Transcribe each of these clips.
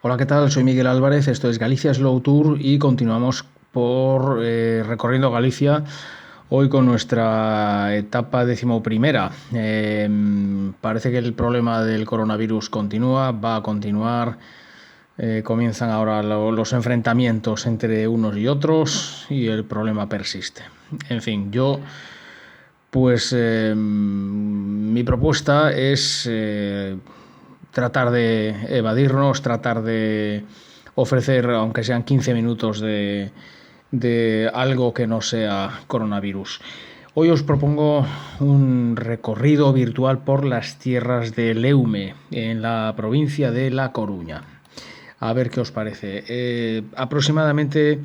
Hola, ¿qué tal? Soy Miguel Álvarez, esto es Galicia Slow Tour y continuamos por recorriendo Galicia hoy con nuestra etapa 11ª. Parece que el problema del coronavirus continúa, va a continuar. Comienzan ahora los enfrentamientos entre unos y otros y el problema persiste. En fin, mi propuesta es tratar de evadirnos, tratar de ofrecer, aunque sean 15 minutos de algo que no sea coronavirus. Hoy os propongo un recorrido virtual por las tierras de Leume, en la provincia de La Coruña. A ver qué os parece. Aproximadamente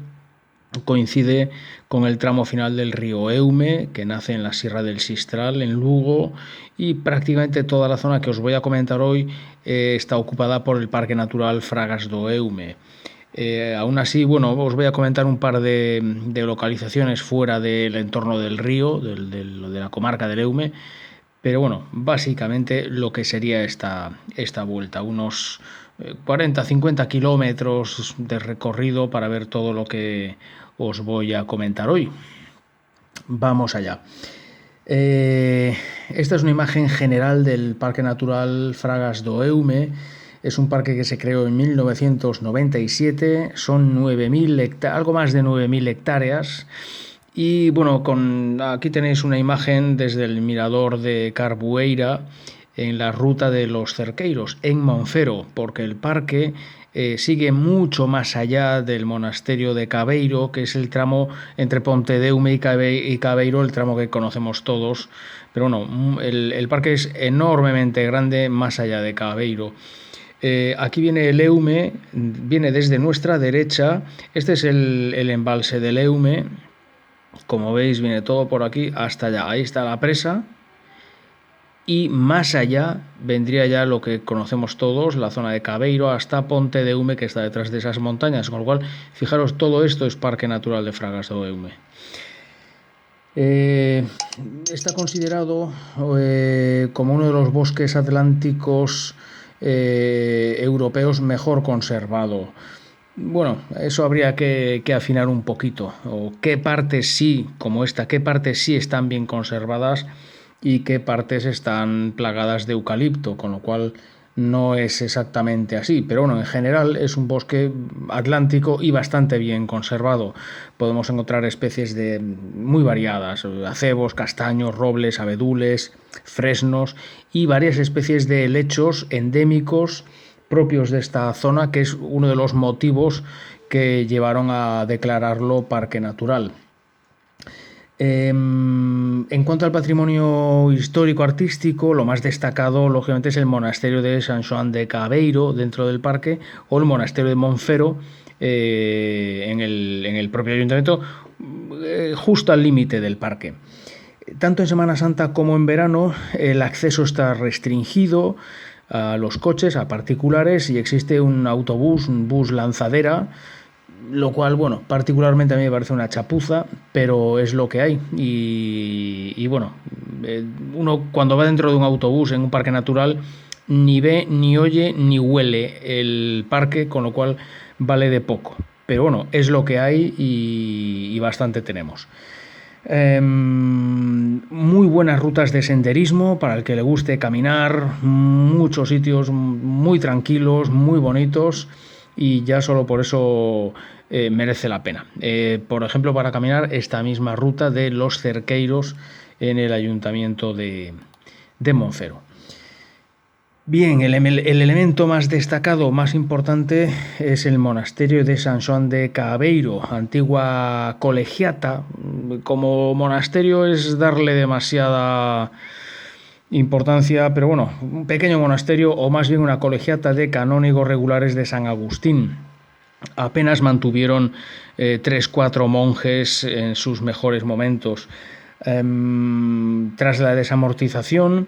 coincide con el tramo final del río Eume, que nace en la Sierra del Sistral, en Lugo, y prácticamente toda la zona que os voy a comentar hoy está ocupada por el Parque Natural Fragas do Eume. Aún así, bueno, os voy a comentar un par de localizaciones fuera del entorno del río, de la comarca del Eume, pero bueno, básicamente lo que sería esta vuelta, unos 40-50 kilómetros de recorrido para ver todo lo que os voy a comentar hoy. Vamos allá. Esta es una imagen general del Parque Natural Fragas do Eume. Es un parque que se creó en 1997, son algo más de 9.000 hectáreas. Y bueno, aquí tenéis una imagen desde el mirador de Carbueira en la ruta de los Cerqueiros, en Monfero, porque el parque sigue mucho más allá del monasterio de Cabeiro, que es el tramo entre Pontedeume y Cabeiro, el tramo que conocemos todos. Pero bueno, el parque es enormemente grande más allá de Cabeiro. Aquí viene el Eume, viene desde nuestra derecha. Este es el embalse del Eume. Como veis, viene todo por aquí hasta allá. Ahí está la presa. Y más allá vendría ya lo que conocemos todos, la zona de Cabeiro hasta Pontedeume, que está detrás de esas montañas. Con lo cual, fijaros, todo esto es Parque Natural de Fragas do Eume. Está considerado como uno de los bosques atlánticos europeos mejor conservado. Bueno, eso habría que afinar un poquito. O qué partes sí, como esta, qué partes sí están bien conservadas y qué partes están plagadas de eucalipto, con lo cual no es exactamente así. Pero bueno, en general es un bosque atlántico y bastante bien conservado. Podemos encontrar especies muy variadas, acebos, castaños, robles, abedules, fresnos y varias especies de helechos endémicos propios de esta zona, que es uno de los motivos que llevaron a declararlo parque natural. En cuanto al patrimonio histórico-artístico, lo más destacado, lógicamente, es el monasterio de San Xoán de Cabeiro, dentro del parque, o el monasterio de Monfero, en el propio ayuntamiento, justo al límite del parque. Tanto en Semana Santa como en verano, el acceso está restringido a los coches, a particulares, y existe un bus lanzadera, lo cual, bueno, particularmente a mí me parece una chapuza, pero es lo que hay. Y bueno, uno cuando va dentro de un autobús en un parque natural ni ve, ni oye, ni huele el parque, con lo cual vale de poco. Pero bueno, es lo que hay y bastante tenemos. Muy buenas rutas de senderismo para el que le guste caminar, muchos sitios muy tranquilos, muy bonitos, y ya solo por eso merece la pena. Por ejemplo, para caminar esta misma ruta de los Cerqueiros en el ayuntamiento de Monfero. Bien, el elemento más destacado, más importante, es el monasterio de San Xoán de Cabeiro, antigua colegiata. Como monasterio es darle demasiada importancia, pero bueno, un pequeño monasterio, o más bien una colegiata de canónigos regulares de San Agustín. Apenas mantuvieron 3-4 monjes en sus mejores momentos. Tras la desamortización,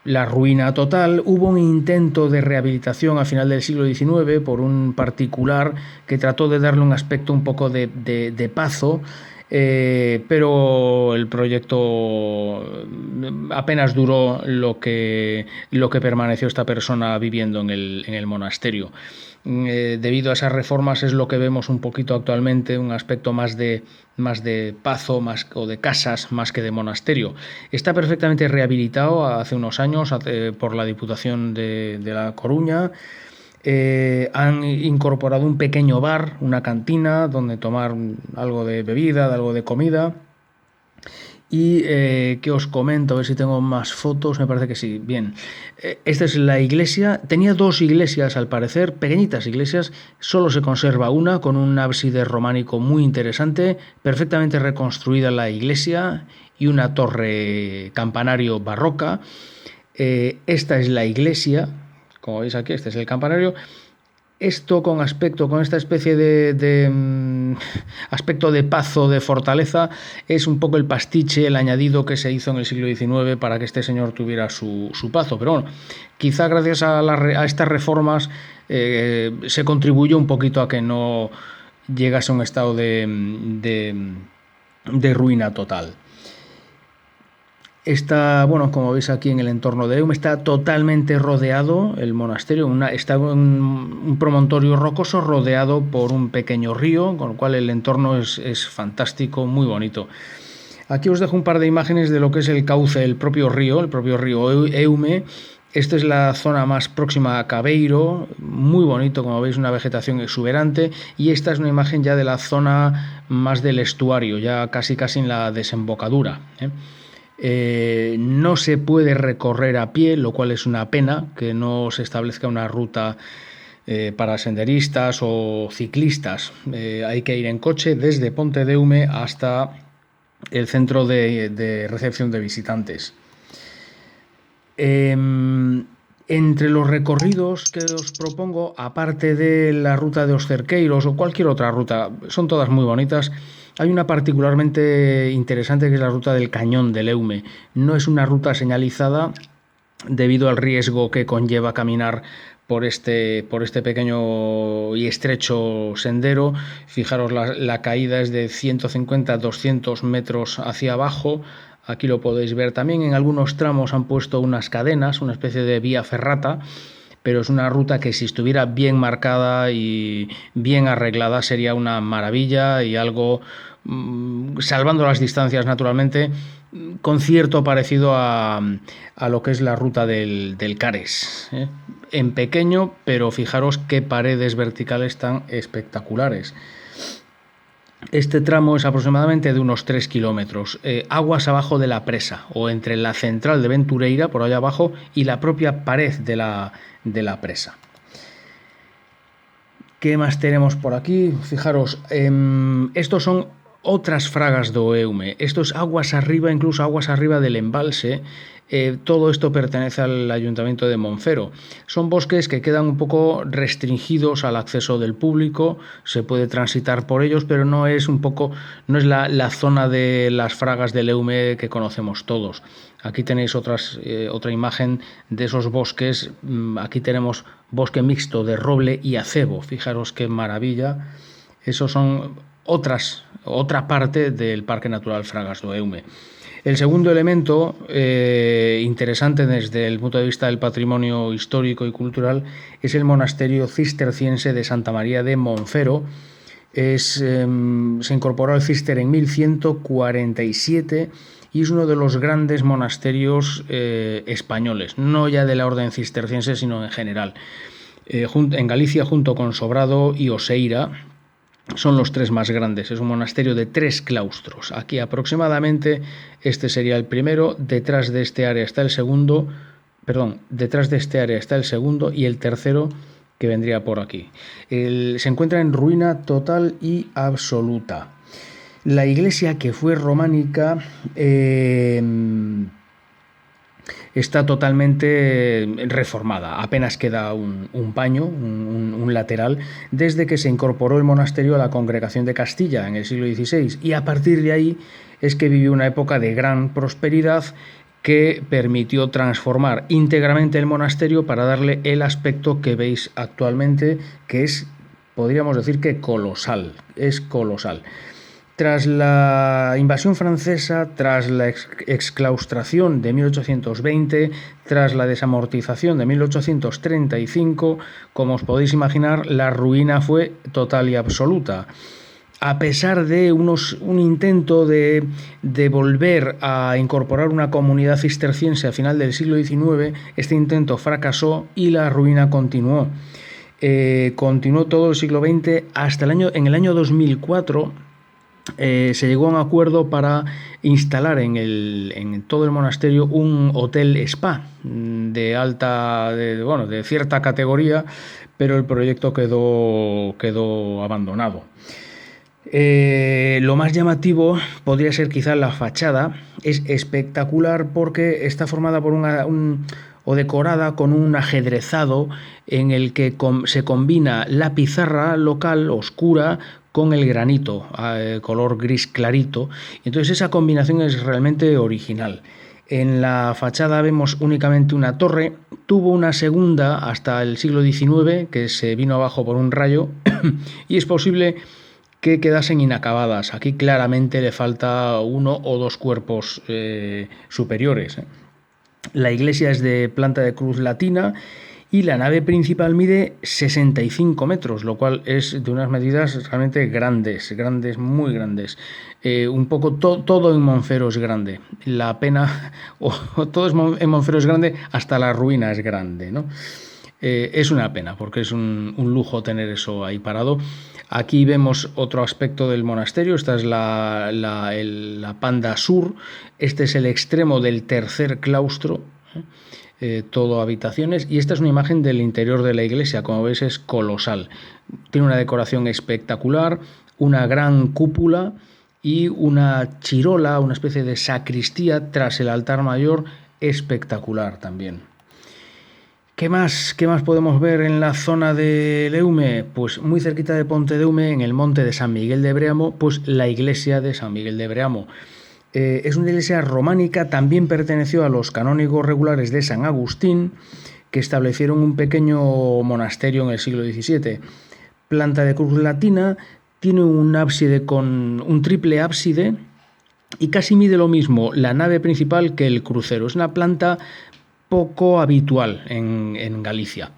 la ruina total, hubo un intento de rehabilitación a final del siglo XIX por un particular que trató de darle un aspecto un poco de pazo, pero el proyecto apenas duró lo que permaneció esta persona viviendo en el monasterio. Debido a esas reformas es lo que vemos un poquito actualmente, un aspecto más de pazo o de casas más que de monasterio. Está perfectamente rehabilitado hace unos años por la Diputación de La Coruña. Han incorporado un pequeño bar, una cantina, donde tomar algo de bebida, algo de comida. Y que os comento, a ver si tengo más fotos, me parece que sí. Bien, esta es la iglesia. Tenía dos iglesias al parecer, pequeñitas iglesias, solo se conserva una con un ábside románico muy interesante, perfectamente reconstruida la iglesia y una torre campanario barroca. Esta es la iglesia, como veis aquí, este es el campanario. Esto con esta especie de aspecto de pazo, de fortaleza, es un poco el pastiche, el añadido que se hizo en el siglo XIX para que este señor tuviera su pazo. Pero bueno, quizá gracias a estas reformas se contribuyó un poquito a que no llegase a un estado de ruina total. Está, bueno, como veis aquí en el entorno de Eume, está totalmente rodeado el monasterio, está un promontorio rocoso rodeado por un pequeño río, con lo cual el entorno es fantástico, muy bonito. Aquí os dejo un par de imágenes de lo que es el cauce, el propio río Eume. Esta es la zona más próxima a Cabeiro, muy bonito, como veis, una vegetación exuberante, y esta es una imagen ya de la zona más del estuario, ya casi en la desembocadura. No se puede recorrer a pie, lo cual es una pena que no se establezca una ruta para senderistas o ciclistas. Hay que ir en coche desde Pontedeume hasta el centro de recepción de visitantes. Entre los recorridos que os propongo, aparte de la ruta de Os Cerqueiros o cualquier otra ruta, son todas muy bonitas, hay una particularmente interesante que es la ruta del Cañón del Eume. No es una ruta señalizada debido al riesgo que conlleva caminar por este pequeño y estrecho sendero. Fijaros, la caída es de 150-200 metros hacia abajo. Aquí lo podéis ver también. En algunos tramos han puesto unas cadenas, una especie de vía ferrata, pero es una ruta que si estuviera bien marcada y bien arreglada sería una maravilla y algo, salvando las distancias naturalmente, con cierto parecido a lo que es la ruta del Cares, en pequeño, pero fijaros qué paredes verticales tan espectaculares. Este tramo es aproximadamente de unos 3 kilómetros, aguas abajo de la presa, o entre la central de Ventureira, por allá abajo, y la propia pared de la presa. ¿Qué más tenemos por aquí? Fijaros, estos son otras fragas do Eume. Esto es aguas arriba, incluso aguas arriba del embalse. Todo esto pertenece al Ayuntamiento de Monfero. Son bosques que quedan un poco restringidos al acceso del público, se puede transitar por ellos, pero no es la zona de las fragas del Eume que conocemos todos. Aquí tenéis otra imagen de esos bosques. Aquí tenemos bosque mixto de roble y acebo. Fijaros qué maravilla. Esos son otra parte del Parque Natural Fragas do Eume. El segundo elemento interesante desde el punto de vista del patrimonio histórico y cultural es el monasterio cisterciense de Santa María de Monfero. Se incorporó al Cister en 1147 y es uno de los grandes monasterios españoles, no ya de la orden cisterciense, sino en general. En Galicia, junto con Sobrado y Oseira, son los tres más grandes. Es un monasterio de 3 claustros. Aquí aproximadamente este sería el primero. Detrás de este área está el segundo y el tercero que vendría por aquí. Se encuentra en ruina total y absoluta. La iglesia, que fue románica, está totalmente reformada, apenas queda un paño, un lateral, desde que se incorporó el monasterio a la Congregación de Castilla en el siglo XVI, y a partir de ahí es que vivió una época de gran prosperidad que permitió transformar íntegramente el monasterio para darle el aspecto que veis actualmente, que es, podríamos decir que colosal, es colosal. Tras la invasión francesa, tras la exclaustración de 1820, tras la desamortización de 1835, como os podéis imaginar, la ruina fue total y absoluta. A pesar de un intento de volver a incorporar una comunidad cisterciense a final del siglo XIX, este intento fracasó y la ruina continuó. Continuó todo el siglo XX hasta en el año 2004. Se llegó a un acuerdo para instalar en todo el monasterio un hotel spa de cierta categoría, pero el proyecto quedó abandonado. Lo más llamativo podría ser quizá la fachada. Es espectacular porque está formada por o decorada con un ajedrezado en el que se combina la pizarra local oscura con el granito, color gris clarito. Entonces esa combinación es realmente original. En la fachada vemos únicamente una torre. Tuvo una segunda hasta el siglo XIX que se vino abajo por un rayo y es posible que quedasen inacabadas. Aquí claramente le falta uno o dos cuerpos superiores. La iglesia es de planta de cruz latina y la nave principal mide 65 metros, lo cual es de unas medidas realmente grandes, muy grandes. Un poco todo en Monfero es grande. La pena, todo en Monfero es grande, hasta la ruina es grande, ¿no? Es una pena, porque es un lujo tener eso ahí parado. Aquí vemos otro aspecto del monasterio. Esta es la panda sur. Este es el extremo del tercer claustro. Todo habitaciones, y esta es una imagen del interior de la iglesia. Como veis, es colosal, tiene una decoración espectacular, una gran cúpula y una chirola, una especie de sacristía tras el altar mayor, espectacular también. ¿Qué más podemos ver en la zona de Leume? Pues muy cerquita de Pontedeume, en el monte de San Miguel de Breamo, pues la iglesia de San Miguel de Breamo. Es una iglesia románica, también perteneció a los canónigos regulares de San Agustín, que establecieron un pequeño monasterio en el siglo XVII. Planta de cruz latina, tiene un ábside con un triple ábside y casi mide lo mismo la nave principal que el crucero. Es una planta poco habitual en Galicia.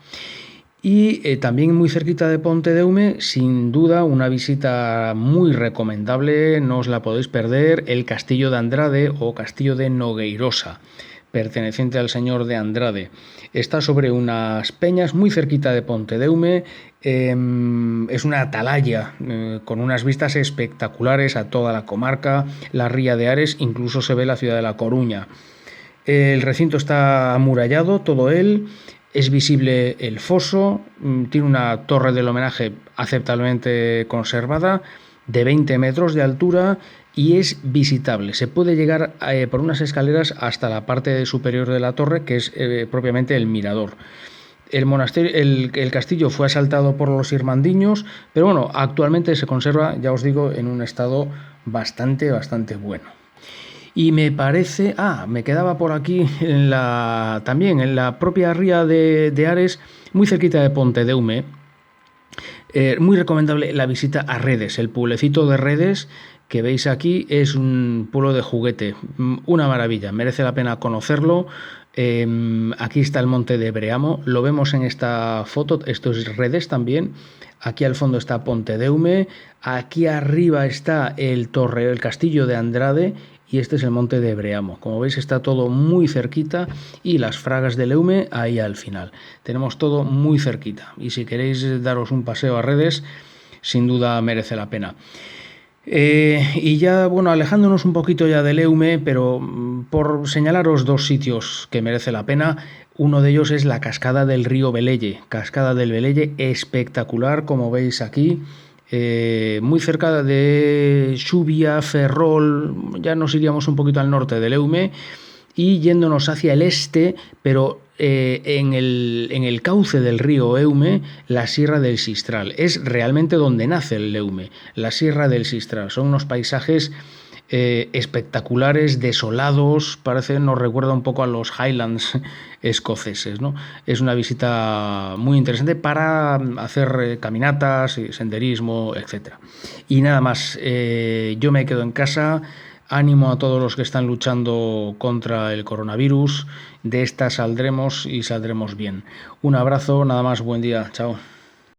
Y también muy cerquita de Pontedeume, sin duda, una visita muy recomendable, no os la podéis perder, el Castillo de Andrade o Castillo de Nogueirosa, perteneciente al señor de Andrade. Está sobre unas peñas muy cerquita de Pontedeume, es una atalaya con unas vistas espectaculares a toda la comarca, la ría de Ares, incluso se ve la ciudad de La Coruña. El recinto está amurallado, todo él. Es visible el foso, tiene una torre del homenaje aceptablemente conservada, de 20 metros de altura y es visitable. Se puede llegar por unas escaleras hasta la parte superior de la torre, que es propiamente el mirador. El monasterio, el castillo fue asaltado por los irmandiños, pero bueno, actualmente se conserva, ya os digo, en un estado bastante bueno. Y me parece, me quedaba por aquí también en la propia ría de Ares, muy cerquita de Pontedeume, muy recomendable la visita a Redes. El pueblecito de Redes que veis aquí es un pueblo de juguete, una maravilla, merece la pena conocerlo. Aquí está el monte de Breamo, lo vemos en esta foto, esto es Redes también. Aquí al fondo está Pontedeume, aquí arriba está el castillo de Andrade, y este es el monte de Breamo. Como veis, está todo muy cerquita y las fragas de Leume ahí al final. Tenemos todo muy cerquita y si queréis daros un paseo a Redes, sin duda merece la pena. Y ya, bueno, alejándonos un poquito ya de Leume, pero por señalaros dos sitios que merece la pena. Uno de ellos es la cascada del río Velelle, cascada del Velelle, espectacular, como veis aquí. Muy cerca de Xubia, Ferrol, ya nos iríamos un poquito al norte de Leume y yéndonos hacia el este, pero en el cauce del río Eume, la Sierra del Sistral. Es realmente donde nace el Leume, la Sierra del Sistral. Son unos paisajes espectaculares, desolados, nos recuerda un poco a los Highlands escoceses, ¿no? Es una visita muy interesante para hacer caminatas, senderismo, etcétera. Y nada más, yo me quedo en casa. Ánimo a todos los que están luchando contra el coronavirus. De esta saldremos y saldremos bien. Un abrazo, nada más, buen día, chao.